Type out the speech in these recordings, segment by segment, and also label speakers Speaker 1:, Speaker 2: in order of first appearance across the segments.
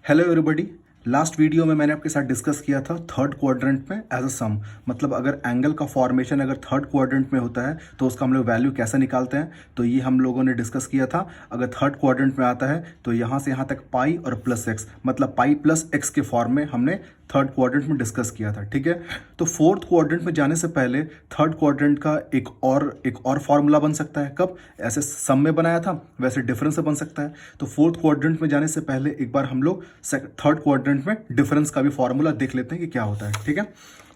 Speaker 1: Hello everybody. Last video में मैंने आपके साथ डिस्कस किया था थर्ड क्वाड्रेंट में एज अ सम, मतलब अगर एंगल का फॉर्मेशन अगर थर्ड क्वाड्रेंट में होता है तो उसका हम लोग वैल्यू कैसे निकालते हैं। तो ये हम लोगों ने डिस्कस किया था। अगर थर्ड क्वाड्रेंट में आता है तो यहाँ से यहाँ तक पाई और प्लस एक्स, मतलब पाई प्लस एक्स के फॉर्म में हमने थर्ड क्वाड्रेंट में डिस्कस किया था। ठीक है, तो फोर्थ क्वाड्रेंट में जाने से पहले थर्ड क्वाड्रेंट का एक और फॉर्मूला बन सकता है। कब? ऐसे सम में बनाया था वैसे डिफरेंस से बन सकता है। तो फोर्थ क्वाड्रेंट में जाने से पहले एक बार हम लोग थर्ड क्वाड्रेंट में डिफरेंस का भी फॉर्मूला देख लेते हैं कि क्या होता है। ठीक है,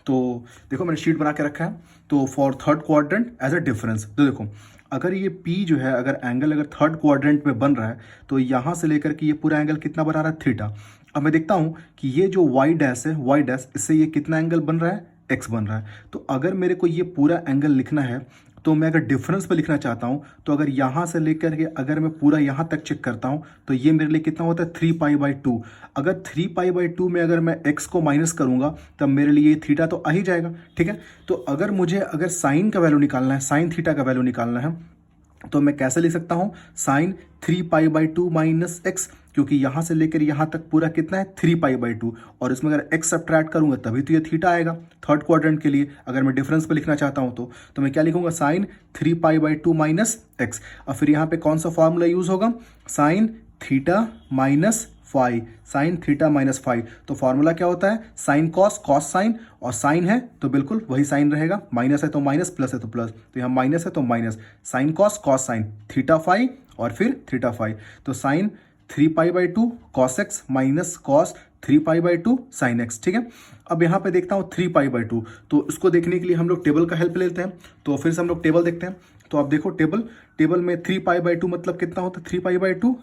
Speaker 1: तो देखो मैंने शीट बना के रखा है। तो for third quadrant as a difference, तो देखो अगर ये P जो है, अगर एंगल अगर थर्ड क्वाड्रेंट में बन रहा है तो यहाँ से लेकर के ये पूरा एंगल कितना बना रहा है? थीटा। अब मैं देखता हूँ कि ये जो y डैश है, y डैश, इससे ये कितना एंगल बन रहा है? x बन रहा है। तो अगर मेरे को ये पूरा एंगल लिखना है तो मैं अगर डिफरेंस पे लिखना चाहता हूँ तो अगर यहाँ से लेकर के अगर मैं पूरा यहाँ तक चेक करता हूँ तो ये मेरे लिए कितना होता है? 3π/2। अगर 3π/2 में अगर मैं x को माइनस करूँगा तब मेरे लिए ये थीटा तो आ ही जाएगा। ठीक है, तो अगर मुझे अगर साइन का वैल्यू निकालना है, साइन थीटा का वैल्यू निकालना है, तो मैं कैसे लिख सकता हूँ? साइन 3π/2 माइनस एक्स, क्योंकि यहाँ से लेकर यहाँ तक पूरा कितना है? 3π/2, और इसमें अगर x सब्ट्रैक्ट करूँगा तभी तो ये थीटा आएगा थर्ड क्वाड्रेंट के लिए। अगर मैं डिफरेंस पे लिखना चाहता हूँ तो मैं क्या लिखूंगा? Sine 3π/2 minus x. और फिर यहाँ पे कौन सा फॉर्मूला यूज होगा? Sine theta minus phi, sine theta minus phi. तो फॉर्मूला क्या होता है? साइन कॉस, कॉस साइन, और साइन है तो बिल्कुल वही साइन रहेगा, माइनस है तो माइनस, प्लस है तो प्लस। तो यहाँ माइनस है तो minus, sine cos, cos sine, theta phi और फिर थीटा फाई। तो sine 3π/2 cos x minus cos 3π/2 sine x. ठीक है, अब यहाँ पे देखता हूँ 3π/2, तो इसको देखने के लिए हम लोग टेबल का हेल्प लेते हैं। तो फिर से हम लोग टेबल देखते हैं। तो आप देखो टेबल में 3π/2 मतलब कितना होता है? 3π/2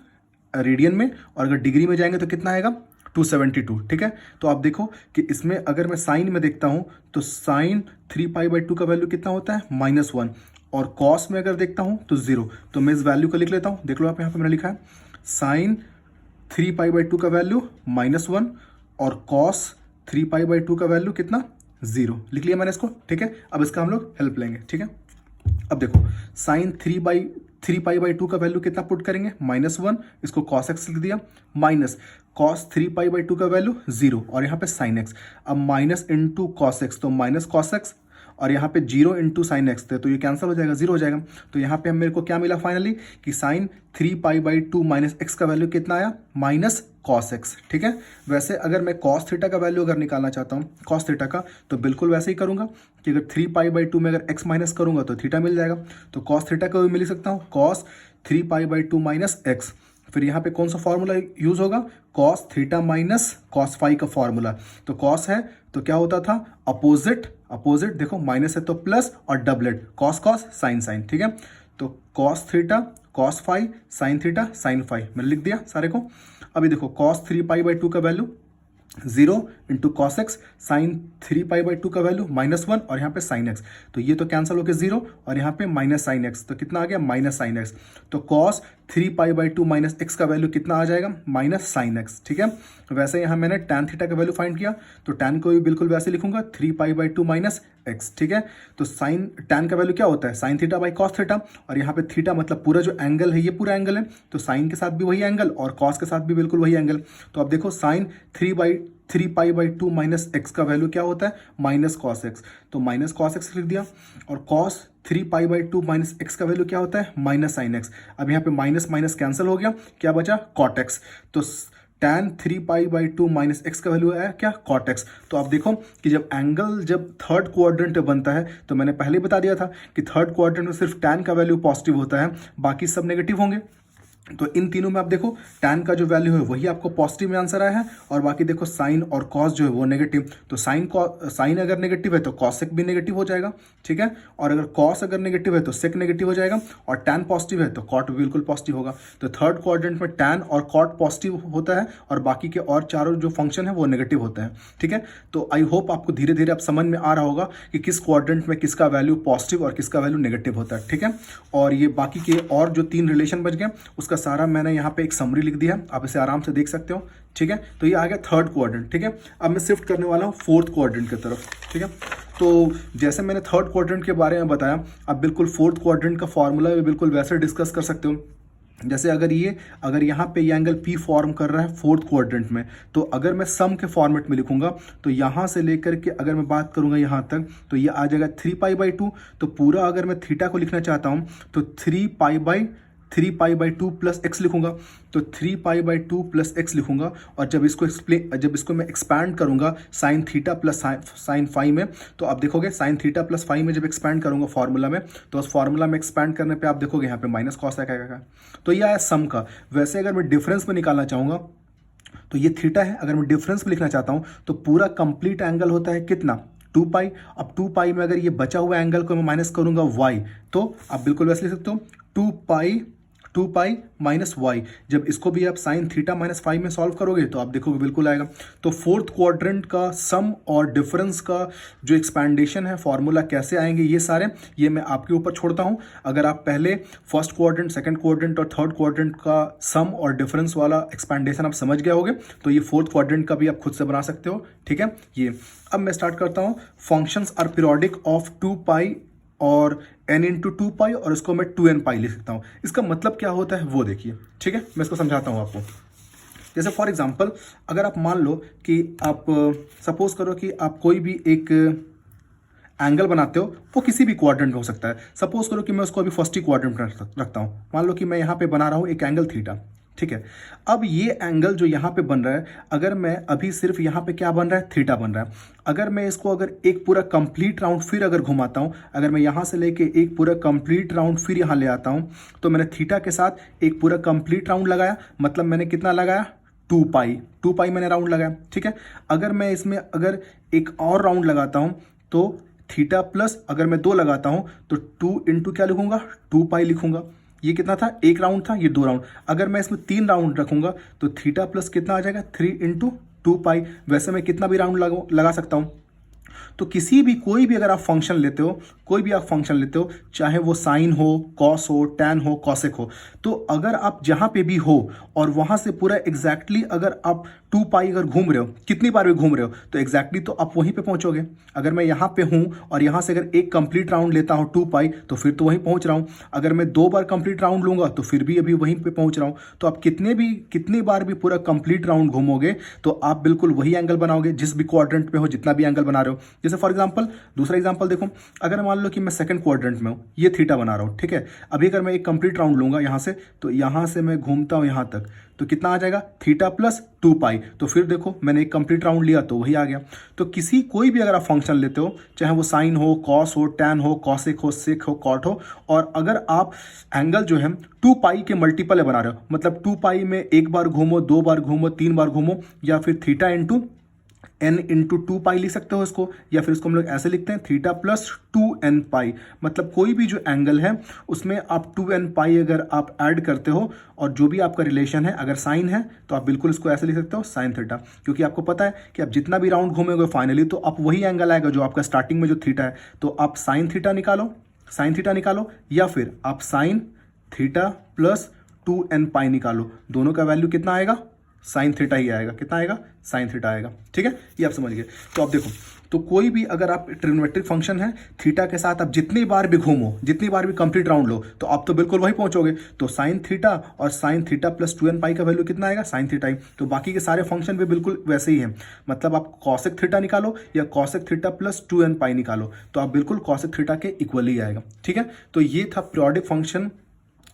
Speaker 1: रेडियन में, और अगर डिग्री में जाएंगे तो कितना आएगा? 272। ठीक है, तो आप देखो कि इसमें अगर मैं साइन में देखता हूं तो साइन 3π/2 का वैल्यू कितना होता है? -1, और कॉस में अगर देखता हूं तो 0। तो मैं इस वैल्यू को लिख लेता हूं। देख लो आप, यहाँ पे मैंने लिखा है साइन 3π/2 का वैल्यू -1 और कॉस 3π/2 का वैल्यू कितना? 0। लिख लिया मैंने इसको। ठीक है, अब इसका हम लोग हेल्प लेंगे। ठीक है, अब देखो साइन 3π/2 का वैल्यू कितना पुट करेंगे? -1, इसको कॉस एक्स लिख दिया, माइनस कॉस 3π/2 का वैल्यू 0, और यहाँ पे साइन एक्स। अब माइनस इंटू कॉस एक्स तो माइनस कॉस एक्स, और यहाँ पे 0 इंटू साइन एक्स थे तो ये कैंसिल हो जाएगा, 0 हो जाएगा। तो यहाँ पे मेरे को क्या मिला फाइनली कि साइन 3π/2 माइनस एक्स का वैल्यू कितना आया? Minus cos x. ठीक है, वैसे अगर मैं कॉस थीटा का वैल्यू अगर निकालना चाहता हूँ कॉस थीटा का, तो बिल्कुल वैसे ही करूंगा कि अगर 3π/2 में अगर एक्स माइनस करूंगा तो थीटा मिल जाएगा। तो कॉस थीटा का भी मिल सकता हूँ, कॉस 3π/2 माइनस एक्स। फिर यहाँ पे कौन सा फॉर्मूला यूज होगा? Cos theta minus cos phi का फॉर्मूला। तो कॉस है तो क्या होता था? अपोजिट, अपोजिट देखो माइनस है तो प्लस, और डबलेट कॉस कॉस साइन साइन। ठीक है, तो cos theta cos phi sine theta sine phi मैंने लिख दिया सारे को। अभी देखो कॉस 3π/2 का value 0 into cos x, sine 3π/2 का वैल्यू -1, और यहाँ पे साइन एक्स, तो ये तो कैंसिल होकर 0, और यहाँ पे माइनस साइन एक्स, तो कितना आ गया? Minus sine x. तो कॉस 3π/2 माइनस एक्स का वैल्यू कितना आ जाएगा? Minus sign x. ठीक है, वैसे यहाँ मैंने टैन थीटा का वैल्यू फाइंड किया, तो टैन को भी बिल्कुल वैसे लिखूंगा 3π/2 माइनस एक्स। ठीक है, तो साइन टैन का वैल्यू क्या होता है? Sine theta by cos theta, और यहाँ पे थीटा मतलब पूरा जो एंगल है ये पूरा एंगल है, तो साइन के साथ भी वही एंगल और कॉस के साथ भी बिल्कुल वही एंगल। तो अब देखो साइन 3π/2 माइनस एक्स का वैल्यू क्या होता है? माइनस कॉस एक्स, तो माइनस कॉस एक्स लिख दिया, और कॉस 3π/2 माइनस एक्स का वैल्यू क्या होता है? Minus sine x. अब यहाँ पे माइनस माइनस कैंसिल हो गया, क्या बचा? Cot x. तो tan 3π/2 माइनस एक्स का वैल्यू है क्या? Cot x. तो आप देखो कि जब एंगल जब थर्ड क्वाड्रेंट में बनता है, तो मैंने पहले बता दिया था कि थर्ड क्वाड्रेंट में सिर्फ tan का वैल्यू पॉजिटिव होता है, बाकी सब नेगेटिव होंगे। तो इन तीनों में आप देखो tan का जो वैल्यू है वही आपको पॉजिटिव में आंसर आया है, और बाकी देखो साइन और कॉस जो है वो नेगेटिव। तो साइन अगर नेगेटिव है तो कॉसेक भी नेगेटिव हो जाएगा। ठीक है, और अगर कॉस अगर नेगेटिव है तो सेक नेगेटिव हो जाएगा, और tan पॉजिटिव है तो कॉट बिल्कुल पॉजिटिव होगा। तो थर्ड क्वाड्रेंट में tan और कॉट पॉजिटिव होता है, और बाकी के और चारों जो फंक्शन है वो नेगेटिव होते हैं। ठीक है, तो आई होप आपको धीरे धीरे अब समझ में आ रहा होगा कि किस क्वाड्रेंट में किसका वैल्यू पॉजिटिव और किसका वैल्यू नेगेटिव होता है। ठीक है, और ये बाकी के और जो 3 रिलेशन बच गए उसका सारा मैंने यहाँ पे एक समरी लिख दिया, आप इसे आराम से देख सकते हो। ठीक है, तो ये आ गया थर्ड क्वाड्रेंट। ठीक है, अब मैं शिफ्ट करने वाला हूँ फोर्थ क्वाड्रेंट की तरफ। ठीक है, तो जैसे मैंने थर्ड क्वाड्रेंट के बारे में बताया, अब बिल्कुल फोर्थ क्वाड्रेंट का फॉर्मूला भी बिल्कुल वैसे डिस्कस कर सकते हो जैसे अगर यहाँ पे ये एंगल पी फॉर्म कर रहा है फोर्थ क्वाड्रेंट में, तो अगर मैं सम के फॉर्मेट में लिखूंगा तो यहाँ से लेकर के अगर मैं बात करूंगा यहाँ तक तो ये आ जाएगा 3π/2। तो पूरा अगर मैं थीटा को लिखना चाहता हूँ तो 3π/2 प्लस एक्स लिखूंगा। तो 3π/2 प्लस एक्स लिखूंगा, और जब इसको मैं एक्सपैंड करूंगा sine theta plus sine phi में, तो आप देखोगे साइन थीटा प्लस फाई में जब एक्सपैंड करूंगा फॉर्मूला में, तो उस फॉर्मूला में एक्सपैंड करने पे आप देखोगे यहाँ पे माइनस कॉस आएगा। तो ये आया सम का। वैसे अगर मैं डिफरेंस में निकालना चाहूंगा तो ये थीटा है, अगर मैं डिफरेंस में लिखना चाहता हूं तो पूरा कंप्लीट एंगल होता है कितना, 2π। अब 2π में अगर ये बचा हुआ एंगल को मैं माइनस करूंगा y, तो आप बिल्कुल वैसे लिख सकते हो 2π माइनस वाई। जब इसको भी आप साइन थीटा माइनस फाइव में सॉल्व करोगे तो आप देखोगे बिल्कुल आएगा। तो फोर्थ क्वाड्रेंट का सम और डिफरेंस का जो एक्सपैंडेशन है फॉर्मूला कैसे आएंगे ये मैं आपके ऊपर छोड़ता हूं। अगर आप पहले फर्स्ट क्वाड्रेंट, सेकंड क्वाड्रेंट और थर्ड क्वाड्रेंट का सम और डिफरेंस वाला एक्सपैंडेशन आप समझ गए होगे, तो ये फोर्थ क्वाड्रेंट का भी आप खुद से बना सकते हो। ठीक है, ये अब मैं स्टार्ट करता हूं। फंक्शंस आर पीरियोडिक ऑफ 2π और n इंटू 2π, और इसको मैं 2nπ लिख सकता हूँ। इसका मतलब क्या होता है वो देखिए। ठीक है, मैं इसको समझाता हूँ आपको। जैसे फॉर एग्जांपल अगर आप मान लो कि आप सपोज करो कि आप कोई भी एक एंगल बनाते हो, वो किसी भी क्वाड्रेंट में हो सकता है। सपोज करो कि मैं उसको अभी फर्स्ट ही क्वाड्रेंट में रखता हूँ। मान लो कि मैं यहाँ पे बना रहा हूँ एक एंगल थीटा। ठीक है, अब ये एंगल जो यहाँ पे बन रहा है, अगर मैं अभी सिर्फ यहाँ पे क्या बन रहा है, थीटा बन रहा है। अगर मैं इसको अगर एक पूरा कंप्लीट राउंड फिर अगर घुमाता हूँ, अगर मैं यहाँ से लेके एक पूरा कंप्लीट राउंड फिर यहाँ ले आता हूँ, तो मैंने थीटा के साथ एक पूरा कंप्लीट राउंड लगाया। मतलब मैंने कितना लगाया, 2π मैंने राउंड लगाया। ठीक है, अगर मैं इसमें अगर एक और राउंड लगाता हूँ तो थीटा प्लस अगर मैं 2 लगाता हूँ तो 2 इंटू क्या लिखूंगा, 2π लिखूंगा। ये कितना था, एक राउंड था, ये 2 राउंड। अगर मैं इसमें 3 राउंड रखूंगा तो थीटा प्लस कितना आ जाएगा, 3 इंटू 2π। वैसे मैं कितना भी राउंड लगा सकता हूं। तो कोई भी अगर आप फंक्शन लेते हो, चाहे वो साइन हो, कॉस हो, टैन हो, कॉसेक हो, तो अगर आप जहां पे भी हो और वहां से पूरा एग्जैक्टली अगर आप 2π अगर घूम रहे हो, कितनी बार भी घूम रहे हो, तो एग्जैक्टली तो आप वहीं पे पहुंचोगे। अगर मैं यहाँ पे हूं और यहां से अगर एक कंप्लीट राउंड लेता हूं 2π, तो फिर तो वहीं पहुंच रहा हूं। अगर मैं 2 बार कंप्लीट राउंड लूंगा तो फिर भी अभी वहीं पे पहुंच रहा हूं। तो आप कितनी बार भी पूरा कंप्लीट राउंड घूमोगे तो आप बिल्कुल वही एंगल बनाओगे जिस भी क्वाड्रेंट में हो, जितना भी एंगल बना रहे हो। जैसे फॉर एग्जांपल दूसरा एग्जांपल देखो, अगर मान लो कि मैं सेकंड क्वाड्रेंट में हूं, ये थीटा बना रहा हूं। ठीक है, अभी अगर मैं एक कंप्लीट राउंड लूंगा यहां से, तो यहां से मैं घूमता हूं यहां तक, तो कितना आ जाएगा, थीटा प्लस 2π। तो फिर देखो मैंने एक कंप्लीट राउंड लिया तो वही आ गया। तो कोई भी अगर आप फंक्शन लेते हो, चाहे वो साइन हो, कॉस हो, टैन हो, कॉसेक हो, सेक हो, कॉट हो, और अगर आप एंगल जो है 2π के मल्टीपल बना रहे हो, मतलब 2π में एक बार घूमो, 2 बार घूमो, 3 बार घूमो, या फिर थीटा इंटू n इंटू 2π लिख सकते हो इसको, या फिर इसको हम लोग ऐसे लिखते हैं थीटा प्लस 2nπ। मतलब कोई भी जो एंगल है उसमें आप 2nπ अगर आप ऐड करते हो, और जो भी आपका रिलेशन है, अगर साइन है तो आप बिल्कुल इसको ऐसे लिख सकते हो साइन थीटा, क्योंकि आपको पता है कि आप जितना भी राउंड घूमेंगे फाइनली तो आप वही एंगल आएगा जो आपका स्टार्टिंग में जो थीटा है। तो आप साइन थीटा निकालो, या फिर आप साइन थीटा प्लस 2nπ निकालो। दोनों का वैल्यू कितना आएगा, साइन थीटा ही आएगा। कितना आएगा, साइन थीटा आएगा। ठीक है, ये आप समझ गए। तो आप देखो, तो कोई भी अगर आप ट्रिग्नोमेट्रिक फंक्शन है, थीटा के साथ आप जितनी बार भी घूमो, जितनी बार भी कंप्लीट राउंड लो, तो आप तो बिल्कुल वही पहुंचोगे। तो साइन थीटा और साइन थीटा प्लस 2nπ का वैल्यू कितना आएगा, साइन थीटा ही। तो बाकी के सारे फंक्शन भी बिल्कुल वैसे ही हैं। मतलब आप कॉसेक थीटा निकालो या कॉसेक थीटा प्लस 2nπ निकालो, तो आप बिल्कुल कॉसेक थीटा के इक्वल ही आएगा। ठीक है, तो ये था periodic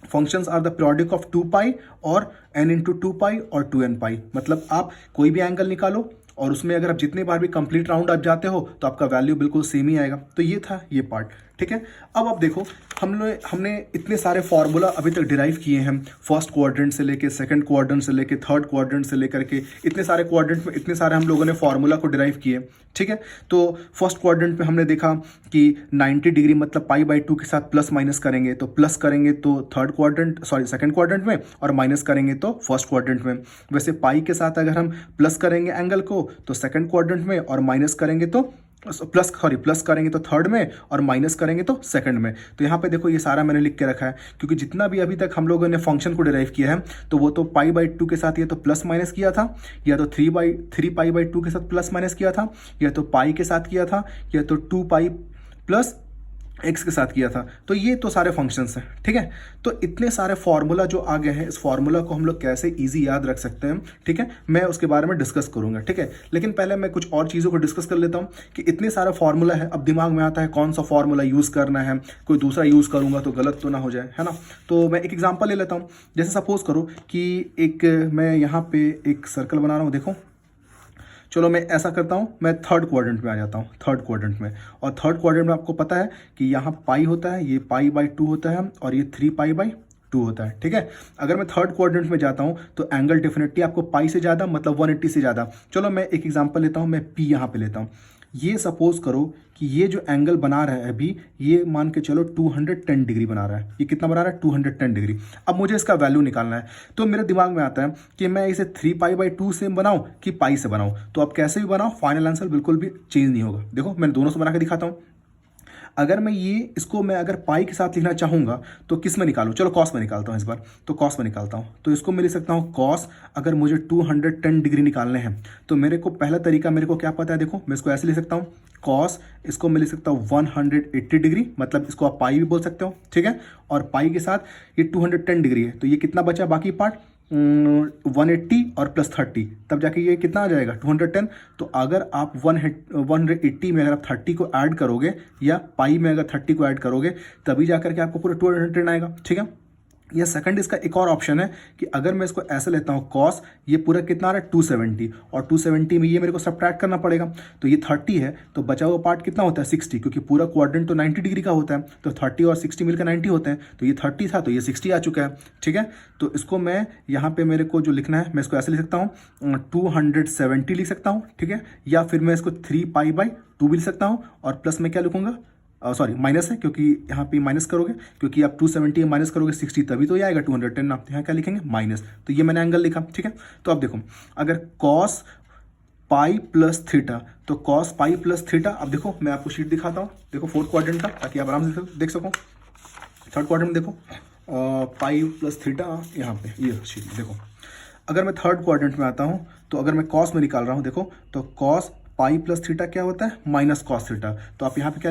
Speaker 1: functions are the periodic of 2π और n इंटू 2π और 2nπ। मतलब आप कोई भी एंगल निकालो और उसमें अगर आप जितनी बार भी कंप्लीट राउंड आप जाते हो तो आपका वैल्यू बिल्कुल सेम ही आएगा। तो ये था ये पार्ट। ठीक है, अब आप देखो हमने इतने सारे फार्मूला अभी तक डिराइव किए हैं, फर्स्ट क्वाड्रेंट से लेके सेकंड क्वाड्रेंट से लेके थर्ड क्वाड्रेंट से लेकर के इतने सारे क्वाड्रेंट में इतने सारे हम लोगों ने फार्मूला को डिराइव किए। ठीक है, तो फर्स्ट क्वाड्रेंट में हमने देखा कि 90 डिग्री मतलब π/2 के साथ प्लस माइनस करेंगे, तो प्लस करेंगे तो सेकंड क्वाड्रेंट में, और माइनस करेंगे तो फर्स्ट क्वाड्रेंट में। वैसे पाई के साथ अगर हम प्लस करेंगे एंगल को तो सेकंड क्वाड्रेंट में, और माइनस करेंगे तो प्लस करेंगे तो थर्ड में, और माइनस करेंगे तो सेकंड में। तो यहाँ पे देखो ये सारा मैंने लिख के रखा है, क्योंकि जितना भी अभी तक हम लोगों ने फंक्शन को डिराइव किया है, तो वो तो π/2 के साथ या तो प्लस माइनस किया था, या तो 3π/2 के साथ प्लस माइनस किया था, या तो पाई के साथ किया था, या तो 2π प्लस एक्स के साथ किया था। तो ये तो सारे फंक्शंस हैं, ठीक है। तो इतने सारे फार्मूला जो आ गए हैं, इस फार्मूला को हम लोग कैसे इजी याद रख सकते हैं, ठीक है, मैं उसके बारे में डिस्कस करूंगा, ठीक है। लेकिन पहले मैं कुछ और चीज़ों को डिस्कस कर लेता हूं कि इतने सारे फार्मूला है, अब दिमाग में आता है कौन सा फार्मूला यूज़ करना है, कोई दूसरा यूज़ करूंगा तो गलत तो ना हो जाए, है ना। तो मैं एक एग्जाम्पल ले लेता हूँ। जैसे सपोज करो कि एक मैं यहाँ पे एक सर्कल बना रहा हूँ, देखो। चलो मैं ऐसा करता हूँ, मैं थर्ड क्वाड्रेंट में आ जाता हूँ, थर्ड क्वाड्रेंट में। और थर्ड क्वाड्रेंट में आपको पता है कि यहाँ पाई होता है, ये पाई/2 होता है और ये 3π/2 होता है, ठीक है। अगर मैं थर्ड क्वाड्रेंट में जाता हूँ तो एंगल डेफिनेटली आपको पाई से ज़्यादा, मतलब 180 से ज़्यादा। चलो मैं एक एग्जांपल लेता हूँ, मैं पी यहाँ पे लेता हूँ। ये सपोज करो कि ये जो एंगल बना रहा है अभी, ये मान के चलो 210 डिग्री बना रहा है। ये कितना बना रहा है? 210 डिग्री। अब मुझे इसका वैल्यू निकालना है, तो मेरे दिमाग में आता है कि मैं इसे 3π/2 से बनाऊं कि पाई से बनाऊं। तो अब कैसे भी बनाओ, फाइनल आंसर बिल्कुल भी चेंज नहीं होगा। देखो मैं दोनों से बना के दिखाता हूँ। अगर मैं इसको मैं अगर पाई के साथ लिखना चाहूँगा तो किस में निकालूँ? चलो कॉस में निकालता हूँ इस बार। तो कॉस में निकालता हूँ, तो इसको मैं लिख सकता हूँ कॉस। अगर मुझे 210 डिग्री निकालने हैं तो मेरे को पहला तरीका मेरे को क्या पता है, देखो मैं इसको ऐसे लिख सकता हूँ कॉस। इसको मैं लिख सकता हूँ 180 डिग्री, मतलब इसको आप पाई भी बोल सकते हो, ठीक है। और पाई के साथ ये 210 डिग्री है, तो ये कितना बचा बाकी पार्ट? 180 और प्लस 30, तब जाके ये कितना आ जाएगा? 210। तो अगर आप 180 में अगर आप 30 को ऐड करोगे या पाई में अगर 30 को ऐड करोगे तभी जाकर के आपको पूरा 210 आएगा, ठीक है। या सेकंड इसका एक और ऑप्शन है कि अगर मैं इसको ऐसे लेता हूँ कॉस, ये पूरा कितना आ रहा है? 270, और 270 में ये मेरे को सब्ट्रैक्ट करना पड़ेगा। तो ये 30 है, तो बचा हुआ पार्ट कितना होता है? 60, क्योंकि पूरा क्वाड्रेंट तो 90 डिग्री का होता है। तो 30 और 60 मिलकर 90 होते हैं। तो ये 30 था तो ये 60 आ चुका है, ठीक है। तो इसको मैं यहाँ पे मेरे को जो लिखना है, मैं इसको ऐसे लिख सकता हूँ 270 लिख सकता हूँ, ठीक है। या फिर मैं इसको 3π/2 भी लिख सकता हूँ, और प्लस में क्या लिखूंगा? सॉरी माइनस है, क्योंकि यहाँ पे माइनस करोगे, क्योंकि आप 270 माइनस करोगे 60 तभी तो ये आएगा 210 ना। यहाँ क्या लिखेंगे? माइनस। तो ये मैंने एंगल लिखा, ठीक है। तो अब देखो, अगर कॉस पाई प्लस थीटा, तो कॉस पाई प्लस थीटा। अब देखो मैं आपको शीट दिखाता हूँ, देखो फोर्थ क्वाड्रेंट का, ताकि आप आराम से देख सको। थर्ड क्वाड्रेंट देखो, पाई प्लस थीटा, यहाँ पे ये शीट देखो। अगर मैं थर्ड क्वाड्रेंट में आता हूँ तो अगर मैं कॉस में निकाल रहा हूँ, देखो तो कॉस पाई प्लस थीटा क्या होता है? Minus cos theta. तो आप यहाँ पे क्या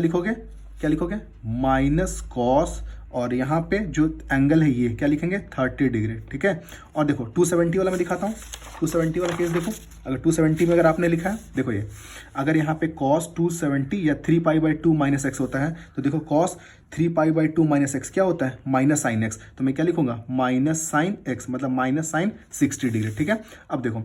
Speaker 1: लिखोगे? माइनस कॉस, और यहाँ पे जो एंगल है ये क्या लिखेंगे? 30 डिग्री, ठीक है। और देखो 270 वाला मैं दिखाता हूँ, 270 वाला केस देखो। अगर 270 में अगर आपने लिखा है, देखो ये अगर यहाँ पे कॉस 270 या 3π/2 माइनस एक्स होता है, तो देखो कॉस 3π/2 माइनस एक्स क्या होता है? Minus sine x. तो मैं क्या लिखूंगा? माइनस साइन एक्स, मतलब माइनस साइन 60 डिग्री, ठीक है। अब देखो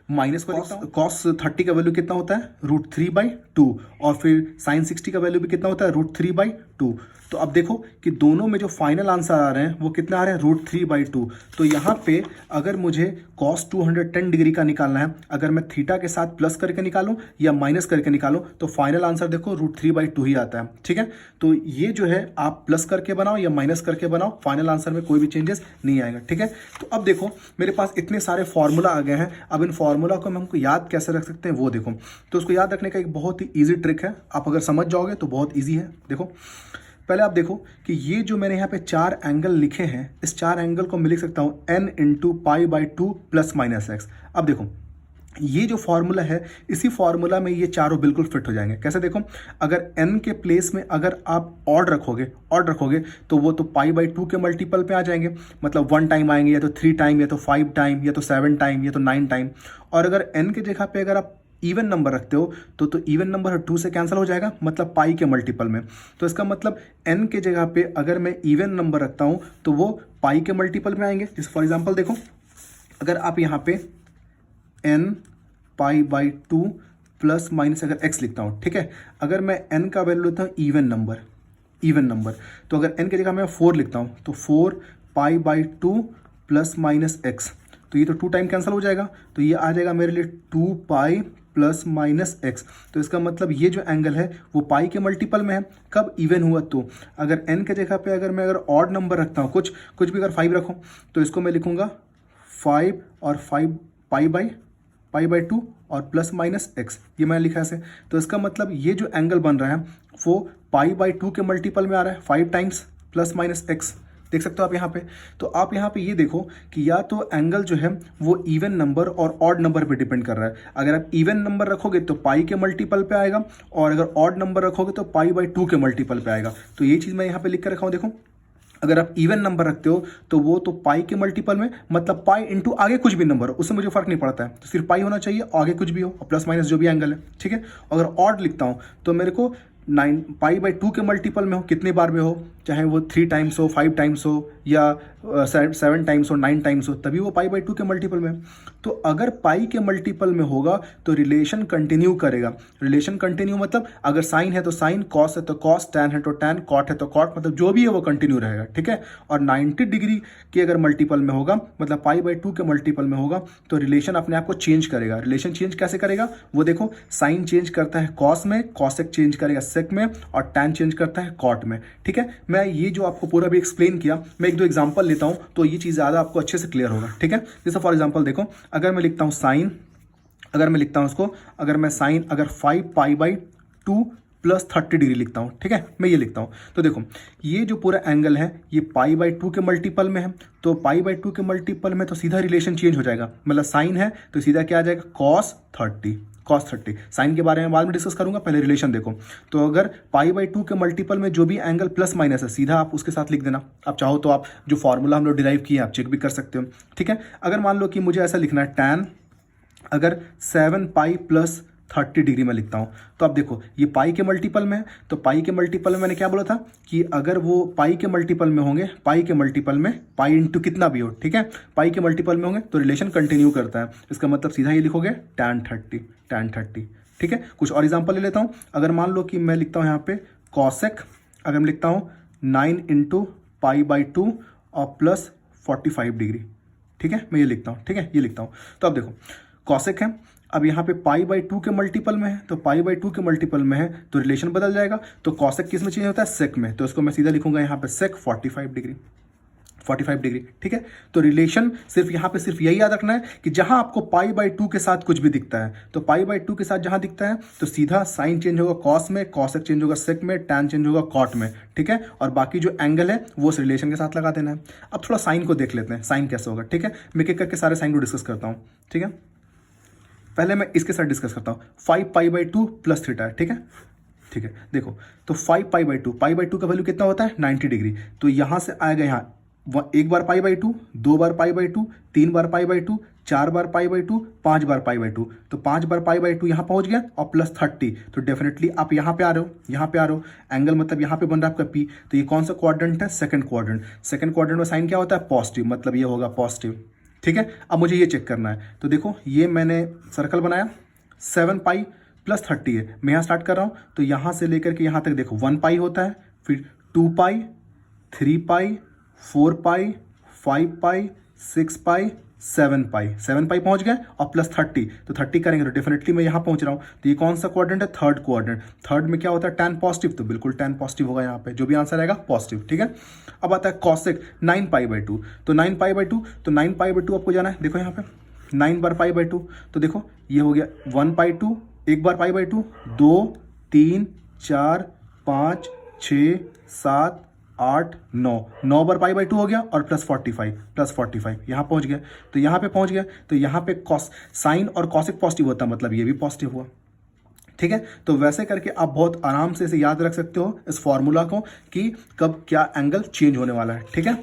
Speaker 1: माइनस को लिखता हूँ, कॉस 30 का वैल्यू कितना होता है? √3/2, और फिर साइन 60 का वैल्यू भी कितना होता है? √3/2। तो अब देखो कि दोनों में जो फाइनल आंसर आ रहे हैं वो कितना आ रहे हैं? √3/2। तो यहाँ पे अगर मुझे कॉस 210 डिग्री का निकालना है, अगर मैं थीटा के साथ प्लस करके निकालूं या माइनस करके निकालूं, तो फाइनल आंसर देखो √3/2 ही आता है, ठीक है। तो ये जो है आप प्लस करके बनाओ या माइनस करके बनाओ, फाइनल आंसर में कोई भी चेंजेस नहीं आएगा, ठीक है। तो अब देखो मेरे पास इतने सारे फॉर्मूला आ गए हैं। अब इन फॉर्मूला को हमको याद कैसे रख सकते हैं वो देखो। तो उसको याद रखने का एक बहुत ही ईजी ट्रिक है, आप अगर समझ जाओगे तो बहुत ईजी है। देखो पहले आप देखो कि ये जो मैंने यहाँ पे 4 एंगल लिखे हैं, इस 4 एंगल को मैं लिख सकता हूँ n × π/2 + -x। अब देखो ये जो फॉर्मूला है, इसी फॉर्मूला में ये चारों बिल्कुल फिट हो जाएंगे। कैसे? देखो अगर n के प्लेस में अगर आप ऑड रखोगे तो वो तो π/2 के मल्टीपल पे आ जाएंगे, मतलब 1 टाइम आएंगे, या तो 3 टाइम, या तो 5 टाइम, या तो 7 टाइम, या तो 9 टाइम। और अगर n की जगह पे अगर आप इवन नंबर रखते हो तो इवन नंबर 2 से कैंसिल हो जाएगा, मतलब पाई के मल्टीपल में। तो इसका मतलब n के जगह पे अगर मैं इवन नंबर रखता हूं तो वो पाई के मल्टीपल में आएंगे। जैसे फॉर एग्जांपल देखो, अगर आप यहाँ पे n π/2 ± अगर x लिखता हूँ, ठीक है। अगर मैं n का वैल्यू लेता हूँ इवन नंबर, तो अगर n की जगह मैं 4 लिखता हूँ तो 4 π/2 ± x, तो ये तो 2 टाइम कैंसिल हो जाएगा, तो ये आ जाएगा मेरे लिए 2π ± x। तो इसका मतलब ये जो एंगल है वो पाई के मल्टीपल में है। कब? इवन हुआ तो। अगर n के जगह पे अगर मैं ऑड नंबर रखता हूँ, कुछ भी अगर 5 रखूँ, तो इसको मैं लिखूंगा 5 और 5 π/2 और +- x, ये मैंने लिखा है। तो इसका मतलब ये जो एंगल बन रहा है वो π/2 के मल्टीपल में आ रहा है, 5 टाइम्स +- x। देख सकते हो आप यहाँ पे। तो आप यहाँ पे ये देखो कि या तो एंगल जो है वो इवन नंबर और ऑड नंबर पे डिपेंड कर रहा है। अगर आप इवन नंबर रखोगे तो पाई के मल्टीपल पे आएगा, और अगर ऑड नंबर रखोगे तो पाई बाई 2 के मल्टीपल पे आएगा। तो ये चीज़ मैं यहाँ पे लिख कर रखा हूँ। देखो अगर आप इवन नंबर रखते हो तो वो तो पाई के मल्टीपल में, मतलब पाई इंटू आगे कुछ भी नंबर हो, उससे मुझे फर्क नहीं पड़ता है, तो सिर्फ पाई होना चाहिए, आगे कुछ भी हो और प्लस माइनस जो भी एंगल है, ठीक है। अगर ऑड लिखता हूँ तो मेरे को 9 पाई बाई 2 के मल्टीपल में हो, कितने बार में हो, चाहे वो 3 टाइम्स हो, 5 टाइम्स हो, या 7 टाइम्स हो, 9 टाइम्स हो, तभी वो पाई बाई 2 के मल्टीपल में। तो अगर पाई के मल्टीपल में होगा तो रिलेशन कंटिन्यू करेगा। रिलेशन कंटिन्यू मतलब अगर साइन है तो साइन, कॉस है तो कॉस, टैन है तो टैन, कॉट है तो कॉट, मतलब जो भी है वो कंटिन्यू रहेगा, ठीक है। और 90 डिग्री के अगर मल्टीपल में होगा, मतलब पाई बाई 2 के मल्टीपल में होगा, तो रिलेशन अपने आप को चेंज करेगा। रिलेशन चेंज कैसे करेगा वो देखो, साइन चेंज करता है कॉस में, कॉसेक चेंज करेगा सेक में, और टैन चेंज करता है कॉट में, ठीक है। मैं ये जो आपको पूरा भी एक्सप्लेन किया, मैं एक दो एग्जांपल लेता हूं तो ये चीज़ ज़्यादा आपको अच्छे से क्लियर होगा, ठीक है। जैसे फॉर एग्जांपल देखो, अगर मैं लिखता हूं साइन, अगर मैं लिखता हूं उसको, अगर मैं साइन अगर 5 पाई बाई 2 प्लस 30 डिग्री लिखता हूं, ठीक है, मैं ये लिखता हूं, तो देखो ये जो पूरा एंगल है ये पाई बाई 2 के मल्टीपल में है, तो पाई बाई 2 के मल्टीपल में तो सीधा रिलेशन चेंज हो जाएगा, मतलब साइन है तो सीधा क्या आ जाएगा, कॉस 30, कॉस 30। साइन के बारे में बाद में डिस्कस करूंगा, पहले रिलेशन देखो। तो अगर पाई बाई 2 के मल्टीपल में जो भी एंगल प्लस माइनस है सीधा आप उसके साथ लिख देना। आप चाहो तो आप जो फॉर्मूला हम लोग डिराइव किए आप चेक भी कर सकते हो, ठीक है। अगर मान लो कि मुझे ऐसा लिखना है, टैन अगर 7 पाई प्लस 30 डिग्री में लिखता हूँ, तो आप देखो ये पाई के मल्टीपल में है, तो पाई के मल्टीपल में मैंने क्या बोला था कि अगर वो पाई के मल्टीपल में होंगे, पाई के मल्टीपल में पाई इंटू कितना भी हो, ठीक है, पाई के मल्टीपल में होंगे तो रिलेशन कंटिन्यू करता है। इसका मतलब सीधा ये लिखोगे टैन 30, टैन 30, ठीक है। कुछ और एग्जाम्पल ले लेता हूँ। अगर मान लो कि मैं लिखता हूँ यहाँ पे कॉसेक, अगर मैं लिखता हूँ 9 इंटू पाई बाई 2 और प्लस 45 डिग्री, ठीक है, मैं ये लिखता हूँ, ठीक है, ये लिखता हूँ। तो अब देखो कॉसेक है, अब यहाँ पे पाई बाई 2 के मल्टीपल में है, तो पाई बाई 2 के मल्टीपल में है तो रिलेशन बदल जाएगा। तो कॉसेक किस में चेंज होता है, सेक में, तो इसको मैं सीधा लिखूंगा यहाँ पे सेक 45 डिग्री, 45 डिग्री, ठीक है। तो रिलेशन सिर्फ यहाँ पे सिर्फ यही याद रखना है कि जहां आपको पाई बाई 2 के साथ कुछ भी दिखता है, तो पाई बाई 2 के साथ जहां दिखता है तो सीधा साइन चेंज होगा कॉस में, कॉसेक चेंज होगा सेक में, टैन चेंज होगा कॉट में, ठीक है। और बाकी जो एंगल है वो उस रिलेशन के साथ लगा देना है। अब थोड़ा साइन को देख लेते हैं, साइन कैसे होगा, ठीक है। मैं एक एक करके सारे साइन को डिस्कस करता हूँ, ठीक है। पहले मैं इसके साथ डिस्कस करता हूँ, 5 पाई बाई 2 प्लस थीटा, ठीक है, ठीक है। देखो तो 5 पाई बाई 2, पाई बाई 2 का वैल्यू कितना होता है 90 डिग्री, तो यहाँ से आएगा यहाँ एक बार पाई बाई 2, 2 बार पाई बाई 2, 3 बार पाई बाई 2, 4 बार पाई बाई 2, 5 बार पाई बाई 2, तो 5 बार पाई बाई 2 यहाँ पहुँच गया और प्लस 30, तो डेफिनेटली आप यहाँ पे आ रहे हो, यहाँ पे आ रहे हो, एंगल मतलब यहाँ पे बन रहा है आपका पी। तो ये कौन सा क्वाड्रेंट है, सेकंड क्वाड्रेंट। सेकंड क्वाड्रेंट में साइन क्या होता है, पॉजिटिव, मतलब ये होगा पॉजिटिव, ठीक है। अब मुझे ये चेक करना है, तो देखो ये मैंने सर्कल बनाया, 7 पाई प्लस 30 है, मैं यहाँ स्टार्ट कर रहा हूँ, तो यहाँ से लेकर के यहाँ तक देखो 1 पाई होता है, फिर 2 पाई, 3 पाई, 4 पाई, 5 पाई, 6 पाई, 7 पाई, 7 पाई पहुंच गए और प्लस 30, तो 30 करेंगे तो डेफिनेटली मैं यहाँ पहुंच रहा हूँ। तो ये कौन सा क्वाड्रेंट है, थर्ड क्वाड्रेंट। थर्ड में क्या होता है, टैन पॉजिटिव, तो बिल्कुल टैन पॉजिटिव होगा यहाँ पे, जो भी आंसर आएगा पॉजिटिव, ठीक है। अब आता है कॉसेक 9 पाई बाई 2, तो 9 पाई बाई 2, तो 9 पाई बाई 2 आपको जाना है, देखो यहाँ पे 9 बार पाई बाई 2, तो देखो ये हो गया 1 पाई 2, एक बार pi by 2, 2, 3, 4, 5, 6, 7, 8, 9 bar pi by 2 हो गया और प्लस 45 यहाँ पहुंच गया। तो यहाँ पे पहुंच गया, तो यहाँ पे कॉस साइन और कॉसिक पॉजिटिव होता है, मतलब ये भी पॉजिटिव हुआ, ठीक है। तो वैसे करके आप बहुत आराम से इसे याद रख सकते हो इस फॉर्मूला को कि कब क्या एंगल चेंज होने वाला है, ठीक है।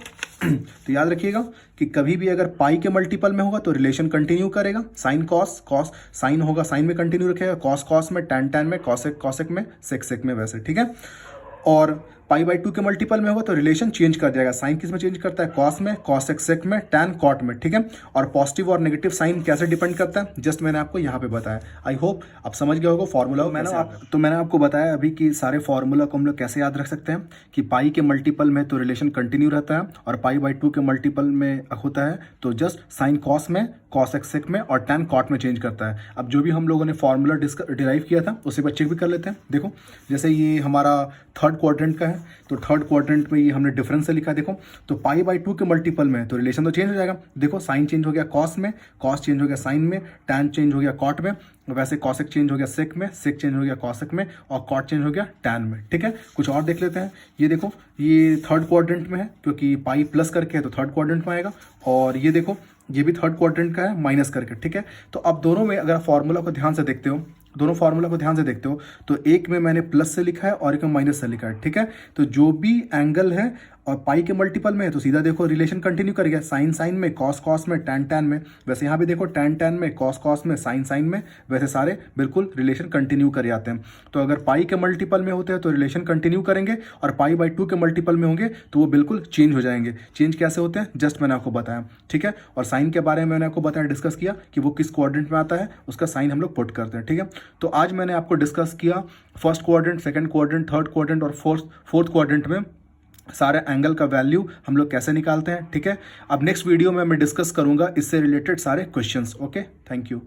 Speaker 1: तो याद रखिएगा कि कभी भी अगर पाई के मल्टीपल में होगा तो रिलेशन कंटिन्यू करेगा, साइन कॉस, कॉस साइन होगा साइन में कंटिन्यू रखेगा, कॉस कॉस में, टैन टैन में, कॉसेक कॉसेक में, सेक सेक में, वैसे, ठीक है। और पाई बाई 2 के मल्टीपल में होगा तो रिलेशन चेंज कर जाएगा, साइन किस में चेंज करता है, कॉस में, कॉसेक सेक में, टैन कॉट में, ठीक है। और पॉजिटिव और नेगेटिव साइन कैसे डिपेंड करता है जस्ट मैंने आपको यहाँ पे बताया। आई होप आप समझ गए होगा फॉर्मूला। मैंने आपको बताया अभी कि सारे फॉर्मूला को हम लोग कैसे याद रख सकते हैं कि पाई के मल्टीपल में तो रिलेशन कंटिन्यू रहता है और पाई बाई 2 के मल्टीपल में होता है तो जस्ट साइन कॉस में, कॉसेक सेक में और टैन कॉट में चेंज करता है। अब जो भी हम लोगों ने फॉर्मूला डिराइव किया था उसे पर चेक भी कर लेते हैं। देखो जैसे ये हमारा थर्ड क्वाड्रेंट का है, तो थर्ड क्वाड्रेंट में ये हमने डिफरेंस से लिखा, देखो तो पाई बाई 2 के मल्टीपल में तो रिलेशन तो चेंज हो जाएगा। देखो साइन चेंज हो गया कॉस में, कॉस चेंज हो गया साइन में, टैन चेंज हो गया कॉट में, वैसे कॉसेक चेंज हो गया सेक में, सेक चेंज हो गया कॉसेक में, और कॉट चेंज हो गया टैन में। ठीक है, कुछ और देख लेते हैं। ये देखो ये थर्ड क्वाड्रेंट में है क्योंकि पाई प्लस करके है तो थर्ड क्वाड्रेंट में आएगा, और ये देखो ये भी थर्ड क्वाड्रेंट का है माइनस करके। ठीक है, तो अब दोनों में अगर फॉर्मूला को ध्यान से देखते हो, दोनों फार्मूला को ध्यान से देखते हो तो एक में मैंने प्लस से लिखा है और एक में माइनस से लिखा है। ठीक है, तो जो भी एंगल है और पाई के मल्टीपल में है तो सीधा देखो रिलेशन कंटिन्यू कर गया, साइन साइन में, कॉस कॉस में, टैन टैन में। वैसे यहाँ भी देखो टैन टैन में, कॉस कॉस में, साइन साइन में, वैसे सारे बिल्कुल रिलेशन कंटिन्यू कर जाते हैं। तो अगर पाई के मल्टीपल में होते हैं तो रिलेशन कंटिन्यू करेंगे, और पाई बाई 2 के मल्टीपल में होंगे तो वो बिल्कुल चेंज हो जाएंगे। चेंज कैसे होते हैं जस्ट मैंने आपको बताया। ठीक है, और साइन के बारे में मैंने आपको बताया, डिस्कस किया कि वो किस क्वाड्रेंट में आता है, उसका साइन हम लोग पुट करते हैं। ठीक है, तो आज मैंने आपको डिस्कस किया first quadrant, second quadrant, third quadrant और फोर्थ क्वाड्रेंट में सारे एंगल का वैल्यू हम लोग कैसे निकालते हैं। ठीक है, अब नेक्स्ट वीडियो में मैं डिस्कस करूंगा इससे रिलेटेड सारे क्वेश्चंस। Okay, thank you.